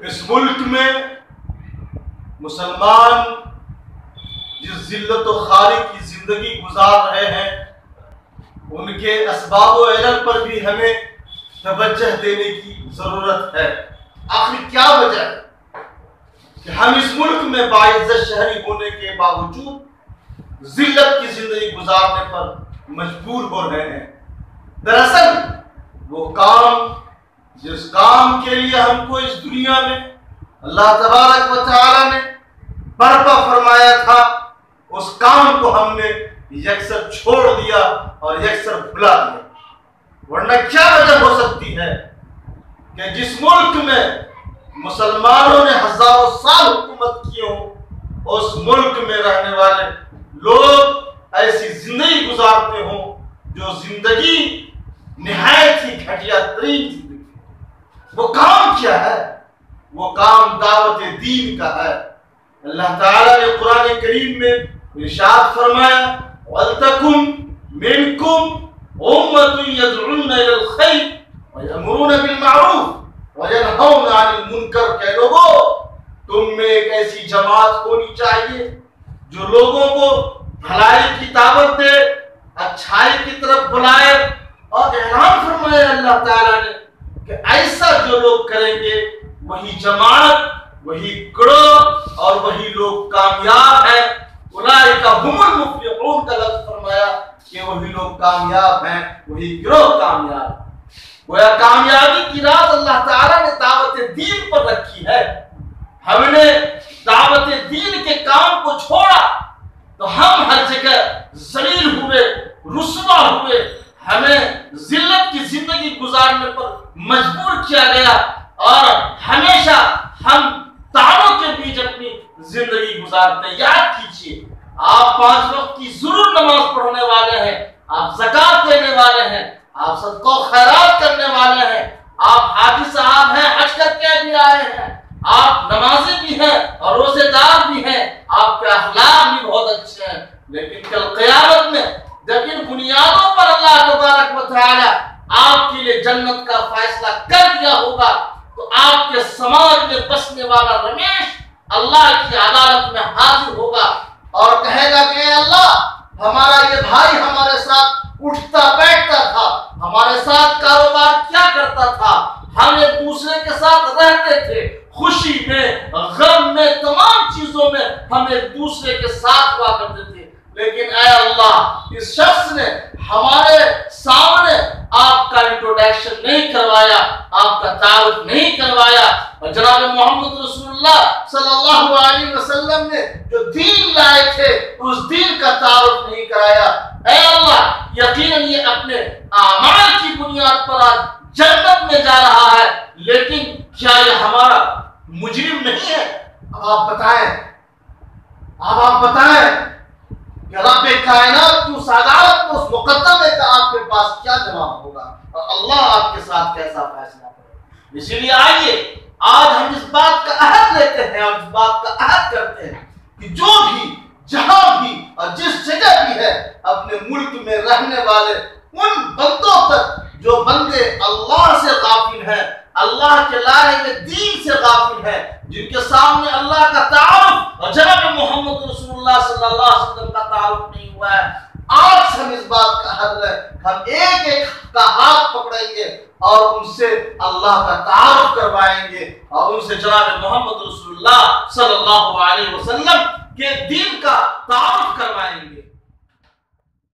इस मुल्क में मुसलमान जिस जिल्लत व खारी की जिंदगी गुजार रहे हैं, उनके असबाब व इल्ल पर भी हमें तवज्जह देने की जरूरत है। आखिर क्या वजह है कि हम इस मुल्क में बाइज्जत शहरी होने के बावजूद जिल्लत की जिंदगी गुजारने पर मजबूर हो रहे हैं? दरअसल वो काम जिस काम के लिए हमको इस दुनिया में अल्लाह तबारक व तआला ने बर्पा फरमाया था, उस काम को हमने यकसर छोड़ दिया और यकसर भुला दिया। वरना क्या वजह हो सकती है कि जिस मुल्क में मुसलमानों ने हजारों साल हुकूमत की हो, उस मुल्क में रहने वाले लोग ऐसी जिंदगी गुजारते हो जो जिंदगी निहायत ही घटिया तरीन जिंदगी। वो काम क्या है? वो काम दावत दीन का है। अल्लाह ताला ने कुरान करीम में इरशाद फरमाया, वलतकुम मिनकुम उम्मतुन यदउना इलल खैर व यअमुरूना बिल मारूफ व यनहौना अनिल मुनकर। के लोगों, तुम में एक ऐसी जमात होनी चाहिए जो लोगों को भलाई की दावत दे, अच्छाई की तरफ बुलाए। और ऐलान फरमाया अल्लाह ताला ने कि ऐसा जो लोग करेंगे वही जमात, वही गिरोह और वही लोग कामयाब है। उलाइका हुमुल मुफ्लिहून का लफ्ज़ फरमाया कि वही लोग कामयाब हैं, वही गिरोह कामयाब। गोया कामयाबी की रात अल्लाह ताला ने दावत दीन पर रखी है। हमने दावत दीन के काम को छोड़ा तो हम हर जगह जलील हुए, रुसवा हुए, हमें जिल्लत की जिंदगी गुजारने पर मजबूर किया गया और हमेशा हम तारों के बीच अपनी जिंदगी गुजारते हैं। याद कीजिए, आप 5 वक्त की जरूर नमाज पढ़ने वाले हैं, आप ज़कात देने वाले हैं, आप सदका खैरात करने वाले हैं, आप हाजी साहब हैं, हज करके भी आए हैं, आप नमाजी भी हैं और रोजेदार भी हैं, आपके अखलाक भी बहुत अच्छे हैं। लेकिन कल क़यामत में जब इन बुनियादों पर अल्लाह तबारक व तआला आपके लिए जन्नत का फैसला कर दिया होगा, तो आपके समाज में बसने वाला रमेश अल्लाह की अदालत में हाजिर होगा और कहेगा कि अल्लाह, हमारा ये भाई हमारे साथ उठता बैठता था, हमारे साथ कारोबार क्या करता था, हम एक दूसरे के साथ रहते थे, खुशी में, गम में, तमाम चीजों में हम एक दूसरे के साथ हुआ करते थे। लेकिन ऐ अल्लाह, इस शख्स ने हमारे सामने आपका इंट्रोडक्शन नहीं करवाया, आपका तारुफ नहीं करवाया, और जनाब मोहम्मद रसूलुल्लाह सल्लल्लाहु अलैहि वसल्लम ने जो दीन लाए थे उस दीन का तारुफ नहीं कराया। ऐ अल्लाह, यकीनन ये अपने आमाल की बुनियाद पर आज जन्नत में जा रहा है, लेकिन क्या ये हमारा मुजरिम नहीं है? अब आप बताएं रब्बे कायनात की उस अदालत में, उस मुकद्दमे का आपके पास क्या जवाब होगा और अल्लाह आपके साथ कैसा फैसला करेगा? इसीलिए आइए आज हम इस बात का अहद लेते हैं और इस बात का अहद करते हैं कि जो भी, जहां भी और जिस जगह भी है, अपने मुल्क में रहने वाले उन बंदों तक जो बंदे अल्लाह से गाफिल हैं, अल्लाह के लाए हुए दीन से गाफिल हैं, जिनके सामने अल्लाह का तारुफ और जनाब मोहम्मद रसूलुल्लाह सल्लल्लाहु अलैहि वसल्लम का तारुफ नहीं हुआ है, आज हम इस बात का हद है, हम एक एक का हाथ पकड़ेंगे और उनसे अल्लाह का तारुफ करवाएंगे और उनसे जनाब मोहम्मद रसूलुल्लाह सल्लल्लाहु अलैहि वसल्लम के दीन का तारुफ